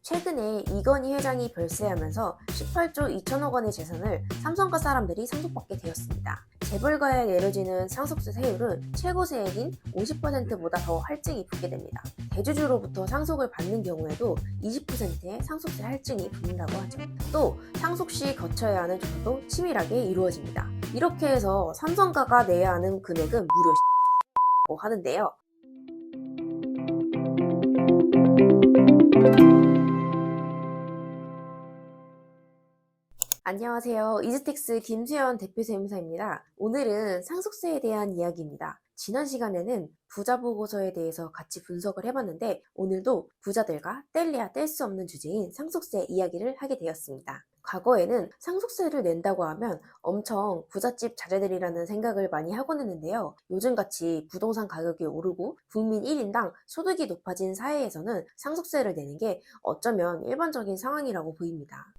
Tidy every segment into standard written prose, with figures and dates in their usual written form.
최근에 이건희 회장이 별세하면서 18조 2천억 원의 재산을 삼성가 사람들이 상속받게 되었습니다. 재벌가에 내려지는 상속세 세율은 최고 세액인 50%보다 더 할증이 붙게 됩니다. 대주주로부터 상속을 받는 경우에도 20%의 상속세 할증이 붙는다고 하죠. 또 상속 시 거쳐야 하는 조사도 치밀하게 이루어집니다. 이렇게 해서 삼성가가 내야 하는 금액은 무려 하는데요. 안녕하세요. 이즈텍스 김수현 대표세무사입니다. 오늘은 상속세에 대한 이야기입니다. 지난 시간에는 부자 보고서에 대해서 같이 분석을 해봤는데 오늘도 부자들과 뗄래야 뗄 수 없는 주제인 상속세 이야기를 하게 되었습니다. 과거에는 상속세를 낸다고 하면 엄청 부잣집 자제들이라는 생각을 많이 하곤 했는데요. 요즘같이 부동산 가격이 오르고 국민 1인당 소득이 높아진 사회에서는 상속세를 내는 게 어쩌면 일반적인 상황이라고 보입니다.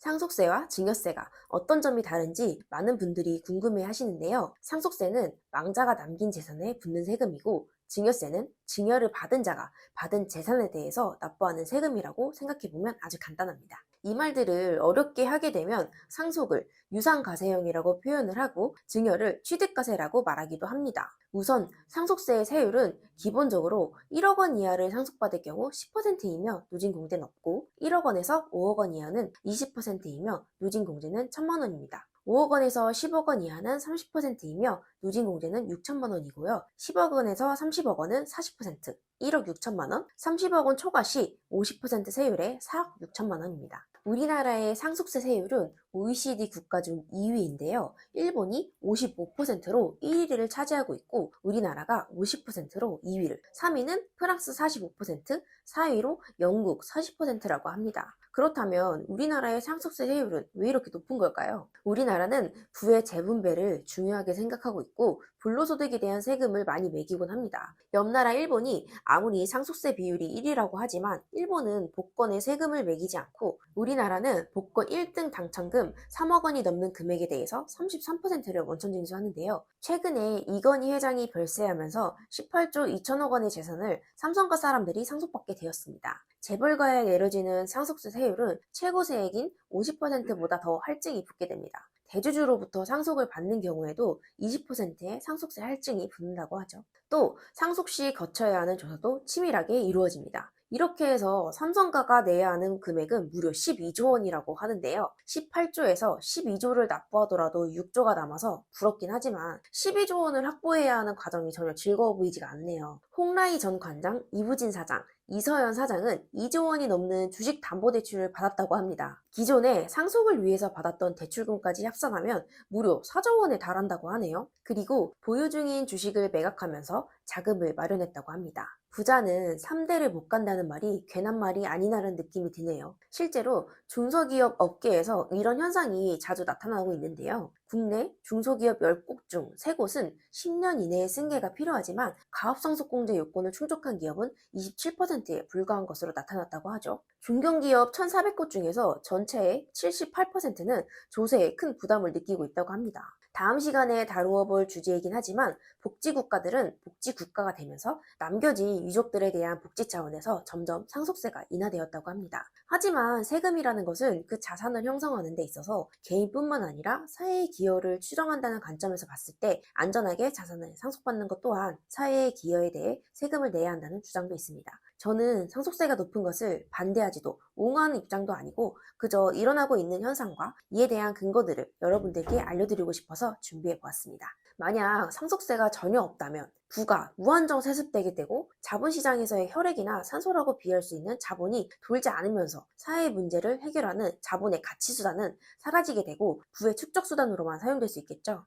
상속세와 증여세가 어떤 점이 다른지 많은 분들이 궁금해 하시는데요. 상속세는 망자가 남긴 재산에 붙는 세금이고 증여세는 증여를 받은 자가 받은 재산에 대해서 납부하는 세금이라고 생각해보면 아주 간단합니다. 이 말들을 어렵게 하게 되면 상속을 유상과세형이라고 표현을 하고 증여를 취득과세라고 말하기도 합니다. 우선 상속세의 세율은 기본적으로 1억 원 이하를 상속받을 경우 10%이며 누진공제는 없고 1억 원에서 5억 원 이하는 20%이며 누진공제는 1,000만 원입니다. 5억 원에서 10억 원 이하는 30%이며 누진공제는 6천만 원이고요. 10억 원에서 30억 원은 40%, 1억 6천만 원, 30억 원 초과 시 50% 세율의 4억 6천만 원입니다. 우리나라의 상속세 세율은 OECD 국가 중 2위인데요. 일본이 55%로 1위를 차지하고 있고 우리나라가 50%로 2위를, 3위는 프랑스 45%, 4위로 영국 40%라고 합니다. 그렇다면 우리나라의 상속세 세율은 왜 이렇게 높은 걸까요? 우리나라는 부의 재분배를 중요하게 생각하고 있고 불로소득에 대한 세금을 많이 매기곤 합니다. 옆나라 일본이 아무리 상속세 비율이 1위라고 하지만 일본은 복권에 세금을 매기지 않고 우리나라는 복권 1등 당첨금 3억 원이 넘는 금액에 대해서 33%를 원천 징수하는데요. 최근에 이건희 회장이 별세하면서 18조 2천억 원의 재산을 삼성가 사람들이 상속받게 되었습니다. 재벌가에 내려지는 상속세 세율은 최고 세액인 50%보다 더 할증이 붙게 됩니다. 대주주로부터 상속을 받는 경우에도 20%의 상속세 할증이 붙는다고 하죠. 또 상속 시 거쳐야 하는 조사도 치밀하게 이루어집니다. 이렇게 해서 삼성가가 내야 하는 금액은 무려 12조 원이라고 하는데요. 18조에서 12조를 납부하더라도 6조가 남아서 부럽긴 하지만 12조 원을 확보해야 하는 과정이 전혀 즐거워 보이지가 않네요. 홍라희 전 관장, 이부진 사장, 이서연 사장은 2조 원이 넘는 주식담보대출을 받았다고 합니다. 기존에 상속을 위해서 받았던 대출금까지 합산하면 무려 4조 원에 달한다고 하네요. 그리고 보유 중인 주식을 매각하면서 자금을 마련했다고 합니다. 부자는 3대를 못 간다는 말이 괜한 말이 아니라는 느낌이 드네요. 실제로 중소기업 업계에서 이런 현상이 자주 나타나고 있는데요. 국내 중소기업 10곳 중 3곳은 10년 이내의 승계가 필요하지만 가업상속공제 요건을 충족한 기업은 27%에 불과한 것으로 나타났다고 하죠. 중견기업 1,400곳 중에서 전체의 78%는 조세에 큰 부담을 느끼고 있다고 합니다. 다음 시간에 다루어 볼 주제이긴 하지만 복지국가들은 복지국가가 되면서 남겨진 유족들에 대한 복지 차원에서 점점 상속세가 인하되었다고 합니다. 하지만 세금이라는 것은 그 자산을 형성하는 데 있어서 개인뿐만 아니라 사회의 기여를 추정한다는 관점에서 봤을 때 안전하게 자산을 상속받는 것 또한 사회의 기여에 대해 세금을 내야 한다는 주장도 있습니다. 저는 상속세가 높은 것을 반대하지도 옹호하는 입장도 아니고 그저 일어나고 있는 현상과 이에 대한 근거들을 여러분들께 알려드리고 싶어서 준비해 보았습니다. 만약 상속세가 전혀 없다면 부가 무한정 세습되게 되고 자본시장에서의 혈액이나 산소라고 비할 수 있는 자본이 돌지 않으면서 사회의 문제를 해결하는 자본의 가치수단은 사라지게 되고 부의 축적수단으로만 사용될 수 있겠죠.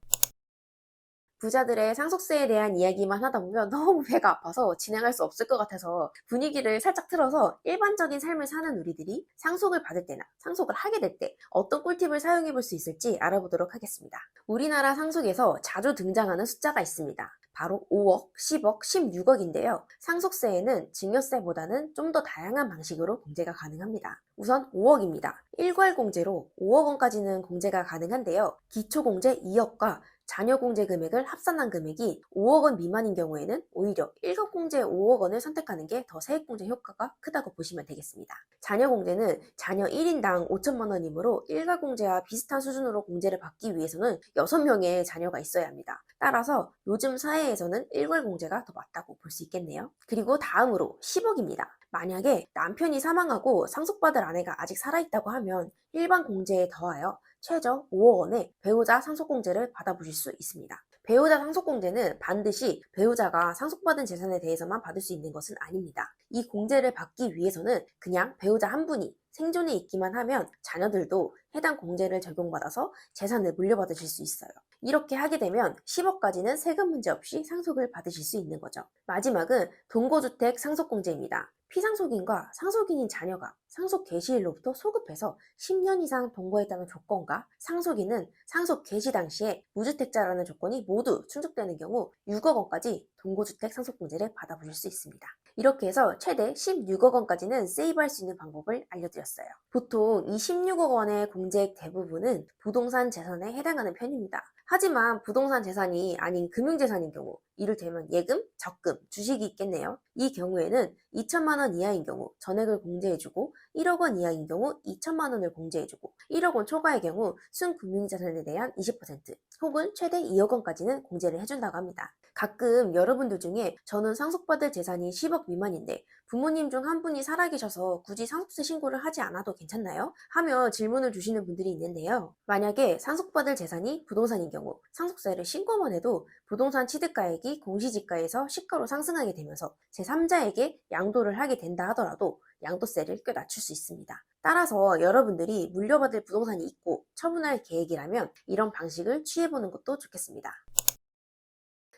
부자들의 상속세에 대한 이야기만 하다 보면 너무 배가 아파서 진행할 수 없을 것 같아서 분위기를 살짝 틀어서 일반적인 삶을 사는 우리들이 상속을 받을 때나 상속을 하게 될 때 어떤 꿀팁을 사용해 볼 수 있을지 알아보도록 하겠습니다. 우리나라 상속에서 자주 등장하는 숫자가 있습니다. 바로 5억, 10억, 16억인데요. 상속세에는 증여세보다는 좀 더 다양한 방식으로 공제가 가능합니다. 우선 5억입니다. 일괄공제로 5억 원까지는 공제가 가능한데요. 기초공제 2억과 자녀공제 금액을 합산한 금액이 5억 원 미만인 경우에는 오히려 일가공제 5억 원을 선택하는 게 더 세액공제 효과가 크다고 보시면 되겠습니다. 자녀공제는 자녀 1인당 5천만 원이므로 일가공제와 비슷한 수준으로 공제를 받기 위해서는 6명의 자녀가 있어야 합니다. 따라서 요즘 사회에서는 일괄공제가 더 맞다고 볼 수 있겠네요. 그리고 다음으로 10억입니다. 만약에 남편이 사망하고 상속받을 아내가 아직 살아있다고 하면 일반 공제에 더하여 최저 5억 원의 배우자 상속공제를 받아보실 수 있습니다. 배우자 상속공제는 반드시 배우자가 상속받은 재산에 대해서만 받을 수 있는 것은 아닙니다. 이 공제를 받기 위해서는 그냥 배우자 한 분이 생존에 있기만 하면 자녀들도 해당 공제를 적용받아서 재산을 물려받으실 수 있어요. 이렇게 하게 되면 10억까지는 세금 문제 없이 상속을 받으실 수 있는 거죠. 마지막은 동거주택 상속공제입니다. 피상속인과 상속인인 자녀가 상속 개시일로부터 소급해서 10년 이상 동거했다는 조건과 상속인은 상속 개시 당시에 무주택자라는 조건이 모두 충족되는 경우 6억 원까지 동거주택 상속공제를 받아보실 수 있습니다. 이렇게 해서 최대 16억 원까지는 세이브할 수 있는 방법을 알려드렸어요. 보통 이 16억 원의 공제액 대부분은 부동산 재산에 해당하는 편입니다. 하지만 부동산 재산이 아닌 금융재산인 경우, 이를테면 예금, 적금, 주식이 있겠네요. 이 경우에는 2천만 원 이하인 경우 전액을 공제해주고 1억 원 이하인 경우 2천만 원을 공제해주고 1억 원 초과의 경우 순금융자산에 대한 20% 혹은 최대 2억 원까지는 공제를 해준다고 합니다. 가끔 여러분들 중에 저는 상속받을 재산이 10억 미만인데 부모님 중 한 분이 살아계셔서 굳이 상속세 신고를 하지 않아도 괜찮나요? 하며 질문을 주시는 분들이 있는데요. 만약에 상속받을 재산이 부동산인 경우 상속세를 신고만 해도 부동산 취득가액이 공시지가에서 시가로 상승하게 되면서 제3자에게 양도를 하게 된다 하더라도 양도세를 꽤 낮출 수 있습니다. 따라서 여러분들이 물려받을 부동산이 있고 처분할 계획이라면 이런 방식을 취해보는 것도 좋겠습니다.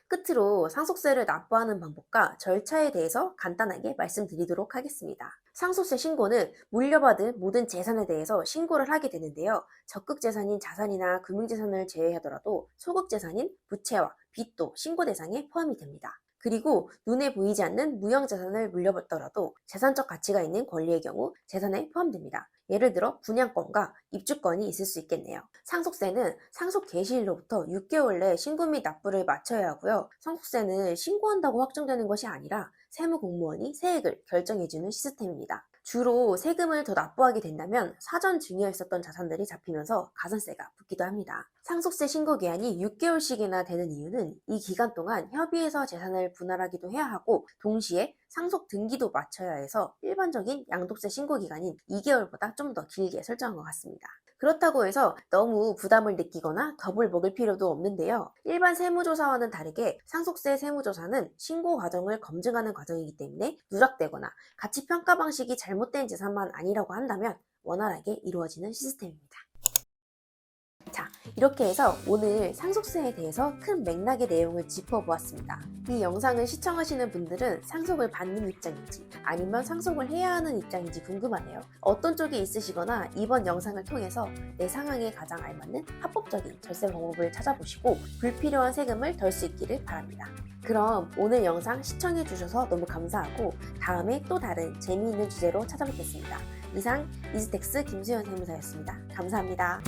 끝으로 상속세를 납부하는 방법과 절차에 대해서 간단하게 말씀드리도록 하겠습니다. 상속세 신고는 물려받은 모든 재산에 대해서 신고를 하게 되는데요. 적극재산인 자산이나 금융재산을 제외하더라도 소극재산인 부채와 빚도 신고 대상에 포함이 됩니다. 그리고 눈에 보이지 않는 무형재산을 물려받더라도 재산적 가치가 있는 권리의 경우 재산에 포함됩니다. 예를 들어 분양권과 입주권이 있을 수 있겠네요. 상속세는 상속 개시일로부터 6개월 내 신고 및 납부를 마쳐야 하고요. 상속세는 신고한다고 확정되는 것이 아니라 세무공무원이 세액을 결정해주는 시스템입니다. 주로 세금을 더 납부하게 된다면 사전 증여했었던 자산들이 잡히면서 가산세가 붙기도 합니다. 상속세 신고 기한이 6개월씩이나 되는 이유는 이 기간 동안 협의해서 재산을 분할하기도 해야 하고 동시에 상속 등기도 마쳐야 해서 일반적인 양도세 신고 기간인 2개월보다 좀 더 길게 설정한 것 같습니다. 그렇다고 해서 너무 부담을 느끼거나 겁을 먹을 필요도 없는데요. 일반 세무조사와는 다르게 상속세 세무조사는 신고 과정을 검증하는 과정이기 때문에 누락되거나 가치평가 방식이 잘못된 재산만 아니라고 한다면 원활하게 이루어지는 시스템입니다. 자, 이렇게 해서 오늘 상속세에 대해서 큰 맥락의 내용을 짚어보았습니다. 이 영상을 시청하시는 분들은 상속을 받는 입장인지 아니면 상속을 해야 하는 입장인지 궁금하네요. 어떤 쪽에 있으시거나 이번 영상을 통해서 내 상황에 가장 알맞는 합법적인 절세 방법을 찾아보시고 불필요한 세금을 덜 수 있기를 바랍니다. 그럼 오늘 영상 시청해주셔서 너무 감사하고 다음에 또 다른 재미있는 주제로 찾아뵙겠습니다. 이상 이즈텍스 김수현 세무사였습니다. 감사합니다.